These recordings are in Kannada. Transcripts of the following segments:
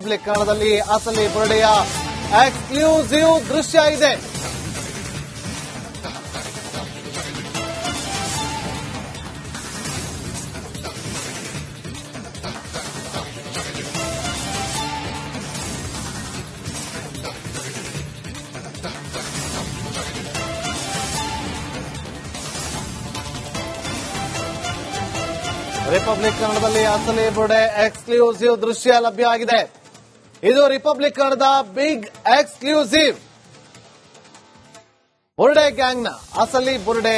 ರಿಪಬ್ಲಿಕ್ ಕನ್ನಡದಲ್ಲಿ ಅಸಲಿ ಬುರುಡೆಯ ಎಕ್ಸ್ಕ್ಲೂಸಿವ್ ದೃಶ್ಯ ಇದೆ. ರಿಪಬ್ಲಿಕ್ ಕನ್ನಡದಲ್ಲಿ ಅಸಲಿ ಬುರುಡೆ ಎಕ್ಸ್ಕ್ಲೂಸಿವ್ ದೃಶ್ಯ ಲಭ್ಯ ಆಗಿದೆ. ಇದು ರಿಪಬ್ಲಿಕ್ ಕನ್ನಡದ ಬಿಗ್ ಎಕ್ಸ್ಕ್ಲೂಸಿವ್. ಬುರುಡೆ ಗ್ಯಾಂಗ್ನ ಅಸಲಿ ಬುರುಡೆ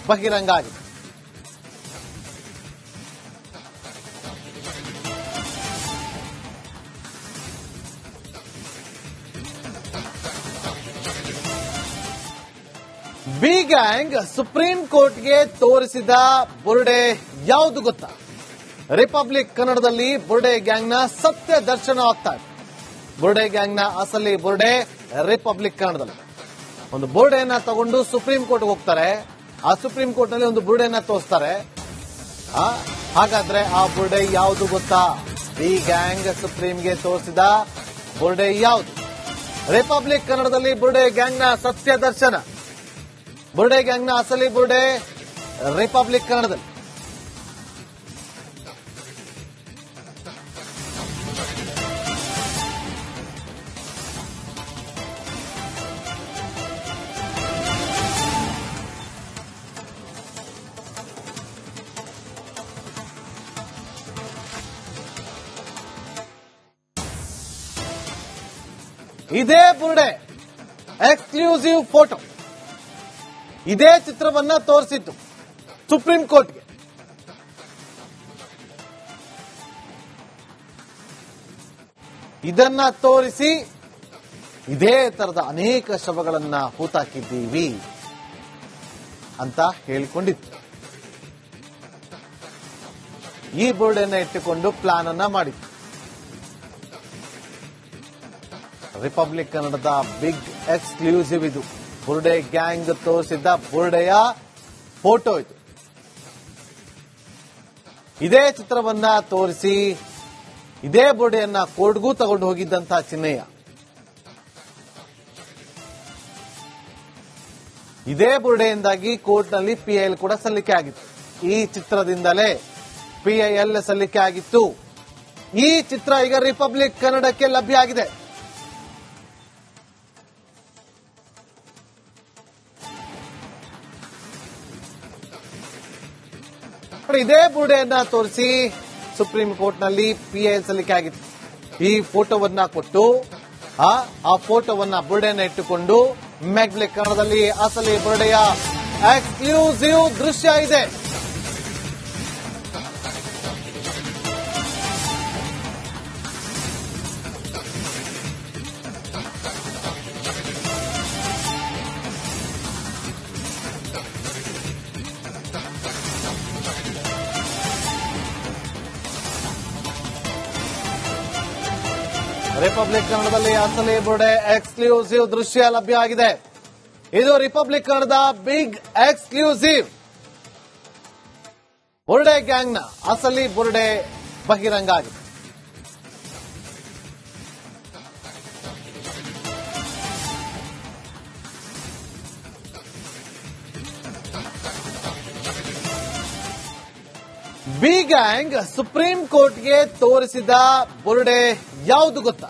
ಬಹಿರಂಗ ಆಗಿದೆ. ಬಿ ಗ್ಯಾಂಗ್ ಸುಪ್ರೀಂ ಕೋರ್ಟ್ಗೆ ತೋರಿಸಿದ ಬುರುಡೆ ಯಾವುದು ಗೊತ್ತಾ? ರಿಪಬ್ಲಿಕ್ ಕನ್ನಡದಲ್ಲಿ ಬುರುಡೆ ಗ್ಯಾಂಗ್ನ ಸತ್ಯ ದರ್ಶನ ಆಗ್ತಾ ಇದೆ. ಬುರುಡೆ ಗ್ಯಾಂಗ್ನ ಅಸಲಿ ಬುರುಡೆ ರಿಪಬ್ಲಿಕ್ ಕನ್ನಡದಲ್ಲಿ ಒಂದು ಬುರುಡೆಯನ್ನ ತಗೊಂಡು ಸುಪ್ರೀಂ ಕೋರ್ಟ್ಗೆ ಹೋಗ್ತಾರೆ. ಆ ಸುಪ್ರೀಂ ಕೋರ್ಟ್ ನಲ್ಲಿ ಒಂದು ಬುರುಡೆಯನ್ನ ತೋರಿಸ್ತಾರೆ. ಹಾಗಾದ್ರೆ ಆ ಬುರುಡೆ ಯಾವುದು ಗೊತ್ತಾ? ಬಿ ಗ್ಯಾಂಗ್ ಸುಪ್ರೀಂಗೆ ತೋರಿಸಿದ ಬುರುಡೆ ಯಾವುದು? ರಿಪಬ್ಲಿಕ್ ಕನ್ನಡದಲ್ಲಿ ಬುರುಡೆ ಗ್ಯಾಂಗ್ನ ಸತ್ಯ ದರ್ಶನ. ಬುರುಡೆ ಗ್ಯಾಂಗ್ನ ಅಸಲಿ ಬುರುಡೆ ರಿಪಬ್ಲಿಕ್ ಕನ್ನಡದಲ್ಲಿ. ಇದೇ ಬುರುಡೆ ಎಕ್ಸ್ಕ್ಲೂಸಿವ್ ಫೋಟೋ, ಇದೇ ಚಿತ್ರವನ್ನ ತೋರಿಸಿತ್ತು ಸುಪ್ರೀಂ ಕೋರ್ಟ್ಗೆ. ಇದನ್ನ ತೋರಿಸಿ ಇದೇ ತರದ ಅನೇಕ ಶವಗಳನ್ನ ಹೂತಾಕಿದ್ದೀವಿ ಅಂತ ಹೇಳಿಕೊಂಡಿತ್ತು. ಈ ಬುರುಡೆಯನ್ನ ಇಟ್ಟುಕೊಂಡು ಪ್ಲಾನ್ ಅನ್ನ ಮಾಡಿತ್ತು. ರಿಪಬ್ಲಿಕ್ ಕನ್ನಡದ ಬಿಗ್ ಎಕ್ಸ್ಕ್ಲೂಸಿವ್ ಇದು. ಬುರುಡೆ ಗ್ಯಾಂಗ್ ತೋರಿಸಿದ್ದ ಬುರುಡೆಯ ಫೋಟೋ ಇದು. ಇದೇ ಚಿತ್ರವನ್ನ ತೋರಿಸಿ ಇದೇ ಬುರುಡೆಯನ್ನ ಕೋರ್ಟ್ಗೂ ತಗೊಂಡು ಹೋಗಿದ್ದಂತಹ ಚಿನ್ನಯ್ಯ. ಇದೇ ಬುರುಡೆಯಿಂದಾಗಿ ಕೋರ್ಟ್ನಲ್ಲಿ ಪಿಐಎಲ್ ಕೂಡ ಸಲ್ಲಿಕೆ ಆಗಿತ್ತು. ಈ ಚಿತ್ರದಿಂದಲೇ ಪಿಐಎಲ್ ಸಲ್ಲಿಕೆ ಆಗಿತ್ತು. ಈ ಚಿತ್ರ ಈಗ ರಿಪಬ್ಲಿಕ್ ಕನ್ನಡಕ್ಕೆ ಲಭ್ಯ ಆಗಿದೆ. ಇದೇ ಬುರುಡೆಯನ್ನ ತೋರಿಸಿ ಸುಪ್ರೀಂ ಕೋರ್ಟ್ ನಲ್ಲಿ ಪಿಐಎಲ್ ಸಲ್ಲಿಕೆ ಆಗಿತ್ತು. ಈ ಫೋಟೋವನ್ನ ಕೊಟ್ಟು ಆ ಫೋಟೋವನ್ನ ಬುರುಡೆಯನ್ನ ಇಟ್ಟುಕೊಂಡು ರಿಪಬ್ಲಿಕ್ ಕನ್ನಡದಲ್ಲಿ ಅಸಲಿ ಬುರುಡೆಯ ಎಕ್ಸ್ಕ್ಲೂಸಿವ್ ದೃಶ್ಯ ಇದೆ. ರಿಪಬ್ಲಿಕ್ ಕನ್ನಡದಲ್ಲಿ ಅಸಲಿ ಬುರುಡೆ ಎಕ್ಸ್ಕ್ಲೂಸಿವ್ ದೃಶ್ಯ ಲಭ್ಯ ಆಗಿದೆ. ಇದು ರಿಪಬ್ಲಿಕ್ ಕನ್ನಡದ ಬಿಗ್ ಎಕ್ಸ್ಕ್ಲೂಸಿವ್. ಬುರುಡೆ ಗ್ಯಾಂಗ್ನ ಅಸಲಿ ಬುರುಡೆ ಬಹಿರಂಗ ಆಗಿದೆ. ಬಿ ಗ್ಯಾಂಗ್ ಸುಪ್ರೀಂ ಕೋರ್ಟ್ಗೆ ತೋರಿಸಿದ ಬುರುಡೆ ಯಾವುದು ಗೊತ್ತಾ?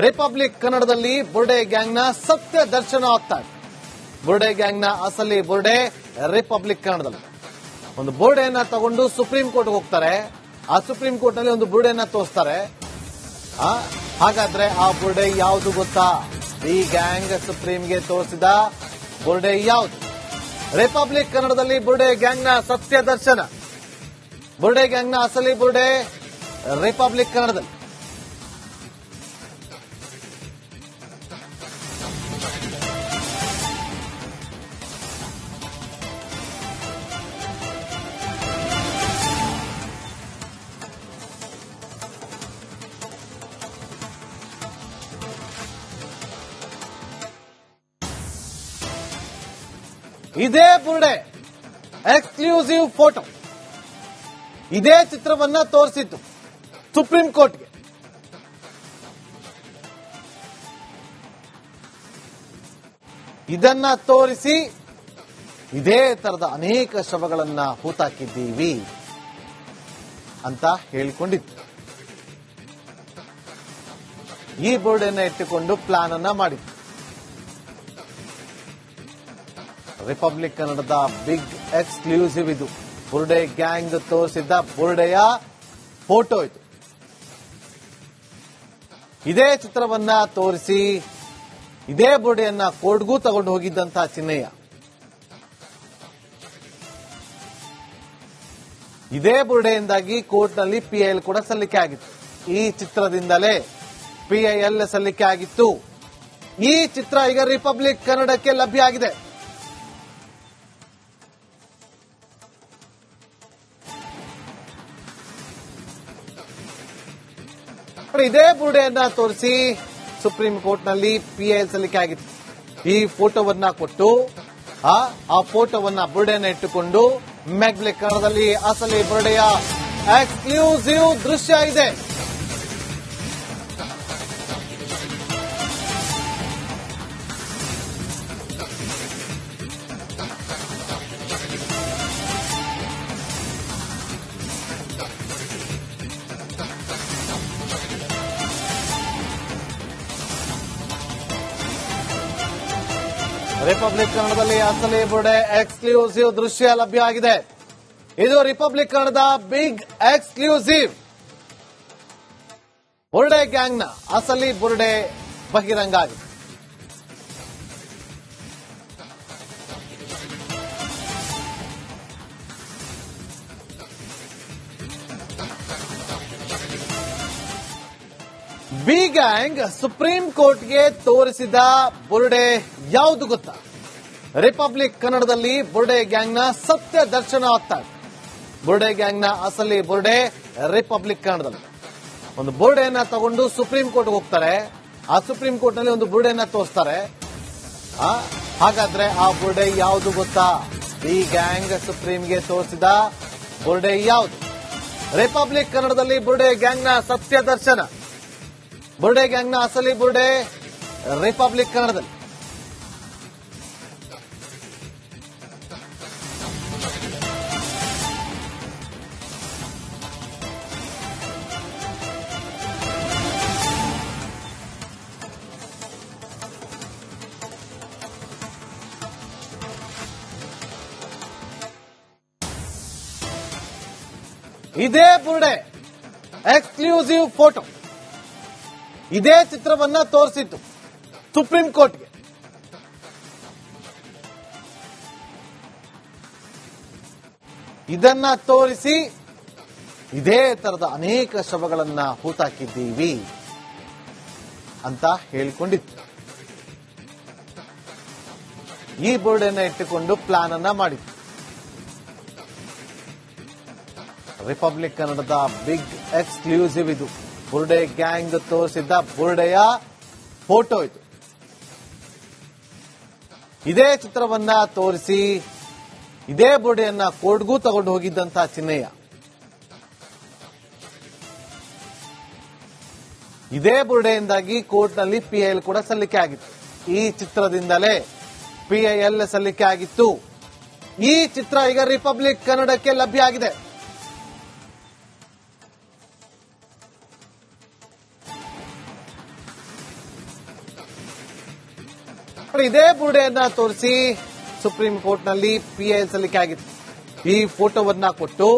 ರಿಪಬ್ಲಿಕ್ ಕನ್ನಡದಲ್ಲಿ ಬುರುಡೆ ಗ್ಯಾಂಗ್ನ ಸತ್ಯ ದರ್ಶನ ಆಗ್ತಾ ಇದೆ. ಬುರುಡೆ ಗ್ಯಾಂಗ್ನ ಅಸಲಿ ಬುರುಡೆ ರಿಪಬ್ಲಿಕ್ ಕನ್ನಡದಲ್ಲಿ ಒಂದು ಬುರುಡೆಯನ್ನ ತಗೊಂಡು ಸುಪ್ರೀಂ ಕೋರ್ಟ್ಗೆ ಹೋಗ್ತಾರೆ. ಆ ಸುಪ್ರೀಂ ಕೋರ್ಟ್ ನಲ್ಲಿ ಒಂದು ಬುರುಡೆಯನ್ನ ತೋರಿಸ್ತಾರೆ. ಹಾಗಾದ್ರೆ ಆ ಬುರುಡೆ ಯಾವುದು ಗೊತ್ತಾ? ಬಿ ಗ್ಯಾಂಗ್ ಸುಪ್ರೀಂಗೆ ತೋರಿಸಿದ ಬುರುಡೆ ಯಾವುದು? ರಿಪಬ್ಲಿಕ್ ಕನ್ನಡದಲ್ಲಿ ಬುರುಡೆ ಗ್ಯಾಂಗ್ನ ಸತ್ಯ ದರ್ಶನ. ಬುರುಡೆ ಗ್ಯಾಂಗ್ನ ಅಸಲಿ ಬುರುಡೆ ರಿಪಬ್ಲಿಕ್ ಕನ್ನಡದಲ್ಲಿ. ಇದೇ ಬುರುಡೆ ಎಕ್ಸ್ಕ್ಲೂಸಿವ್ ಫೋಟೋ, ಇದೇ ಚಿತ್ರವನ್ನ ತೋರಿಸಿತ್ತು ಸುಪ್ರೀಂ ಕೋರ್ಟ್ಗೆ. ಇದನ್ನ ತೋರಿಸಿ ಇದೇ ತರದ ಅನೇಕ ಶವಗಳನ್ನ ಹೂತಾಕಿದ್ದೀವಿ ಅಂತ ಹೇಳಿಕೊಂಡಿತ್ತು. ಈ ಬೋರ್ಡ್ ಇಟ್ಟುಕೊಂಡು ಪ್ಲಾನ್ ಅನ್ನ ಮಾಡಿತ್ತು. ರಿಪಬ್ಲಿಕ್ ಕನ್ನಡದ ಬಿಗ್ ಎಕ್ಸ್ಕ್ಲೂಸಿವ್ ಇದು. ಬುರ್ಡೆ ಗ್ಯಾಂಗ್ ತೋರಿಸಿದ್ದ ಬುರ್ಡೆಯ ಫೋಟೋ ಇದು. ಇದೇ ಚಿತ್ರವನ್ನ ತೋರಿಸಿ ಇದೇ ಬುರ್ಡೆಯನ್ನ ಕೋರ್ಟ್ಗೂ ತಗೊಂಡು ಹೋಗಿದ್ದಂತಹ ಚಿನ್ನಯ್ಯ. ಇದೇ ಬುರ್ಡೆಯಿಂದಾಗಿ ಕೋರ್ಟ್ನಲ್ಲಿ ಪಿಐಎಲ್ ಕೂಡ ಸಲ್ಲಿಕೆ ಆಗಿತ್ತು. ಈ ಚಿತ್ರದಿಂದಲೇ ಪಿಐಎಲ್ ಸಲ್ಲಿಕೆ ಆಗಿತ್ತು. ಈ ಚಿತ್ರ ಈಗ ರಿಪಬ್ಲಿಕ್ ಕನ್ನಡಕ್ಕೆ ಲಭ್ಯ ಆಗಿದೆ. ಇದೇ ಬುರ್ಡೆಯನ್ನ ತೋರಿಸಿ ಸುಪ್ರೀಂ ಕೋರ್ಟ್ನಲ್ಲಿ ಪಿಐಎಲ್ ಸಲ್ಲಿಕೆ ಆಗಿತ್ತು. ಈ ಫೋಟೋವನ್ನ ಕೊಟ್ಟು ಆ ಫೋಟೋವನ್ನ ಬುರ್ಡೆಯನ್ನ ಇಟ್ಟುಕೊಂಡು ರಿಪಬ್ಲಿಕ್ ಕನ್ನಡದಲ್ಲಿ ಅಸಲಿ ಬುರ್ಡೆಯ ಎಕ್ಸ್ಕ್ಲೂಸಿವ್ ದೃಶ್ಯ ಇದೆ. ರಿಪಬ್ಲಿಕ್ ಕನ್ನಡದಲ್ಲಿ ಅಸಲಿ ಬುರ್ಡೆ ಎಕ್ಸ್ಕ್ಲೂಸಿವ್ ದೃಶ್ಯ ಲಭ್ಯ ಆಗಿದೆ. ಇದು ರಿಪಬ್ಲಿಕ್ ಕನ್ನಡದ ಬಿಗ್ ಎಕ್ಸ್ಕ್ಲೂಸಿವ್. ಬುರ್ಡೆ ಗ್ಯಾಂಗ್ನ ಅಸಲಿ ಬುರ್ಡೆ ಬಹಿರಂಗ ಆಗಿದೆ. ಬಿ ಗ್ಯಾಂಗ್ ಸುಪ್ರೀಂ ಕೋರ್ಟ್ಗೆ ತೋರಿಸಿದ ಬುರ್ಡೆ ಯಾವುದು ಗೊತ್ತಾ? ರಿಪಬ್ಲಿಕ್ ಕನ್ನಡದಲ್ಲಿ ಬುರ್ಡೆ ಗ್ಯಾಂಗ್ನ ಸತ್ಯ ದರ್ಶನ ಆಗ್ತಾ ಇದೆ. ಬುರ್ಡೆ ಗ್ಯಾಂಗ್ನ ಅಸಲಿ ಬುರ್ಡೆ ರಿಪಬ್ಲಿಕ್ ಕನ್ನಡದಲ್ಲಿ ಒಂದು ಬುರ್ಡೆಯನ್ನ ತಗೊಂಡು ಸುಪ್ರೀಂ ಕೋರ್ಟ್ಗೆ ಹೋಗ್ತಾರೆ. ಆ ಸುಪ್ರೀಂ ಕೋರ್ಟ್ನಲ್ಲಿ ಒಂದು ಬುರ್ಡೆಯನ್ನ ತೋರಿಸ್ತಾರೆ. ಹಾಗಾದ್ರೆ ಆ ಬುರ್ಡೆ ಯಾವುದು ಗೊತ್ತಾ? ಬಿ ಗ್ಯಾಂಗ್ ಸುಪ್ರೀಂಗೆ ತೋರಿಸಿದ ಬುರ್ಡೆ ಯಾವುದು? ರಿಪಬ್ಲಿಕ್ ಕನ್ನಡದಲ್ಲಿ ಬುರ್ಡೆ ಗ್ಯಾಂಗ್ನ ಸತ್ಯ ದರ್ಶನ. ಬುರ್ಡೆ ಗ್ಯಾಂಗ್ನ ಅಸಲಿ ಬುರ್ಡೆ ರಿಪಬ್ಲಿಕ್ ಕನ್ನಡದಲ್ಲಿ. ಇದೇ ಬುರ್ಡೆ ಎಕ್ಸ್ಕ್ಲೂಸಿವ್ ಫೋಟೋ, ಇದೇ ಚಿತ್ರವನ್ನ ತೋರಿಸಿತ್ತು ಸುಪ್ರೀಂ ಕೋರ್ಟ್ಗೆ. ಇದನ್ನ ತೋರಿಸಿ ಇದೇ ತರದ ಅನೇಕ ಶವಗಳನ್ನ ಹೂತಾಕಿದ್ದೀವಿ ಅಂತ ಹೇಳಿಕೊಂಡಿತ್ತು. ಈ ಬೋರ್ಡ್ ಇಟ್ಟುಕೊಂಡು ಪ್ಲಾನ್ ಅನ್ನ ಮಾಡಿತ್ತು. ರಿಪಬ್ಲಿಕ್ ಕನ್ನಡದ ಬಿಗ್ ಎಕ್ಸ್ಕ್ಲೂಸಿವ್ ಇದು. ಬುರ್ಡೆ ಗ್ಯಾಂಗ್ ತೋರಿಸಿದ್ದ ಬುರ್ಡೆಯ ಫೋಟೋ ಇದು. ಇದೇ ಚಿತ್ರವನ್ನ ತೋರಿಸಿ ಇದೇ ಬುರ್ಡೆಯನ್ನ ಕೋರ್ಟ್ಗೂ ತಗೊಂಡು ಹೋಗಿದ್ದಂತಹ ಚಿನ್ನಯ್ಯ. ಇದೇ ಬುರ್ಡೆಯಿಂದಾಗಿ ಕೋರ್ಟ್ನಲ್ಲಿ ಪಿಐಎಲ್ ಕೂಡ ಸಲ್ಲಿಕೆ ಆಗಿತ್ತು. ಈ ಚಿತ್ರದಿಂದಲೇ ಪಿಐಎಲ್ ಸಲ್ಲಿಕೆ ಆಗಿತ್ತು. ಈ ಚಿತ್ರ ಈಗ ರಿಪಬ್ಲಿಕ್ ಕನ್ನಡಕ್ಕೆ ಲಭ್ಯ ಆಗಿದೆ. ಇದೇ ಬುರ್ಡೆಯನ್ನ ತೋರಿಸಿ ಸುಪ್ರೀಂ ಕೋರ್ಟ್ನಲ್ಲಿ ಪಿಐಎಲ್ ಸಲ್ಲಿಕೆ ಆಗಿತ್ತು. ಈ ಫೋಟೋವನ್ನ ಕೊಟ್ಟು